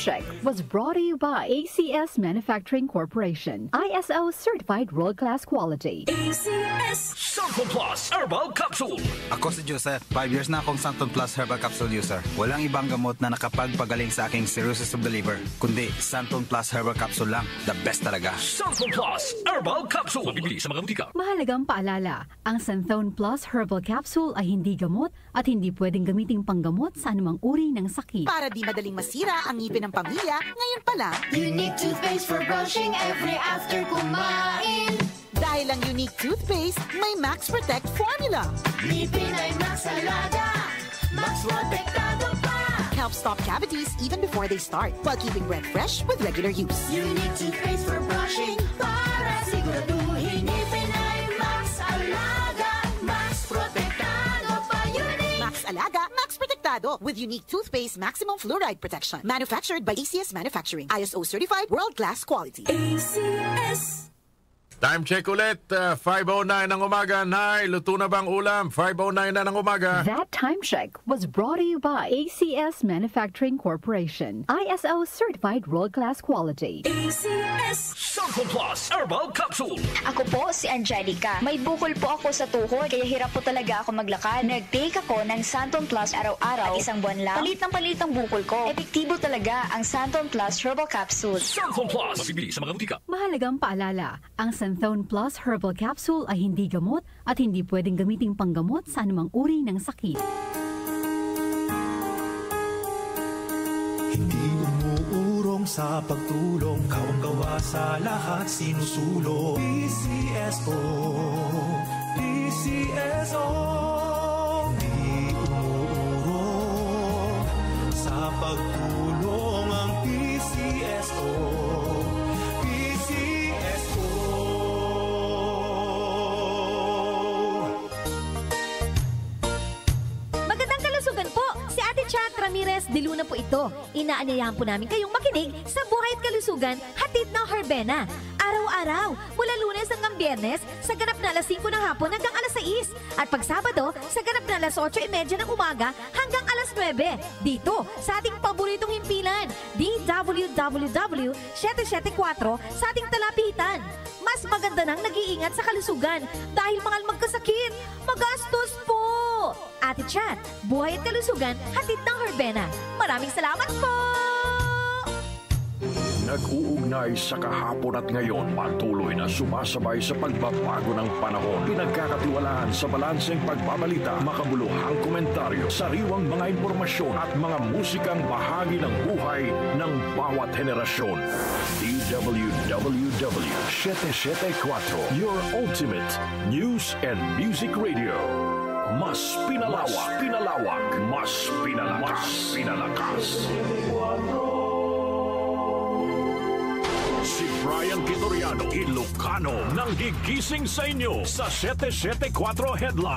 check was brought to you by ACS Manufacturing Corporation. ISO certified world-class quality. ACS Santon Plus Herbal Capsule. Ako si Joseph. 5 years na akong Santon Plus Herbal Capsule user. Walang ibang gamot na nakapagpagaling sa aking cirrhosis of the liver, kundi Santon Plus Herbal Capsule lang. The best talaga. Santon Plus Herbal Capsule. Mabibili sa mga butika. Mahalagang paalala, ang Santon Plus Herbal Capsule ay hindi gamot at hindi pwedeng gamiting panggamot sa anumang uri ng sakit. Para di madaling masira ang ngipin ng pamilya, ngayon pa lang, Unique toothpaste for brushing every after kumain. dahil ang Unique toothpaste may Max Protect formula. Ngipin ay Max Alaga, Max Protektado pa. Help stop cavities even before they start, while keeping breath fresh with regular use. Unique toothpaste for brushing para siguraduhin ngipin ay Max Alaga, Max Protektado pa. Unique Max Alaga, Max Protectado with Unique toothpaste maximum fluoride protection. Manufactured by ACS Manufacturing. ISO certified world-class quality. ACS. Time check ulit, 5:09 ng umaga. Nay, luto na bang ulam? 5:09 na ng umaga. That time check was brought to you by ACS Manufacturing Corporation. ISO certified world-class quality. ACS Santon Plus Herbal Capsule. Ako po si Angelica. May bukol po ako sa tuhod, kaya hirap po talaga ako maglakad. Nag-take ako ng Santon Plus araw-araw. At isang buwan lang, palit ang bukol ko. Epektibo talaga ang Santon Plus Herbal Capsule. Santon Plus. Mabibili sa mga butika. Mahalagang paalala, ang Santon Plus Herbal Capsule ay hindi gamot at hindi pwedeng gamiting panggamot sa anumang uri ng sakit. Hindi umuurong sa pagtulong, kawang-gawa sa lahat sinusulong. PCSO, PCSO. Hindi umuurong sa pagtulong ang PCSO. Magandang kalusugan po! Si Ate Chat Ramirez de Luna po ito. Inaanyayahan po namin kayong makinig sa Buhay at Kalusugan, hatid ng Herbena. Araw-araw, mula Lunes hanggang Biyernes, sa ganap na alas 5 ng hapon hanggang alas 6. At pag Sabado, sa ganap na alas 8:30 ng umaga hanggang alas 9. Dito, sa ating paboritong himpilan, DWWW 774 sa ating talapitan. Mas maganda nang nag-iingat sa kalusugan dahil mahal magkasakit. Magastos po! Ate Chat, Buhay at Kalusugan, hatid ng Herbena. Maraming salamat po! Nag-uugnay sa kahapon at ngayon, patuloy na sumasabay sa pagbabago ng panahon. Pinagkakatiwalaan sa balanseng pagbabalita, makabuluhang komentaryo, sariwang mga impormasyon at mga musikang bahagi ng buhay ng bawat henerasyon. DWWW 774, your ultimate news and music radio. Mas pinalawak, mas pinalakas. Si Brian Quitoriano, Ilocano, nang gigising sa inyo sa 774 Headline.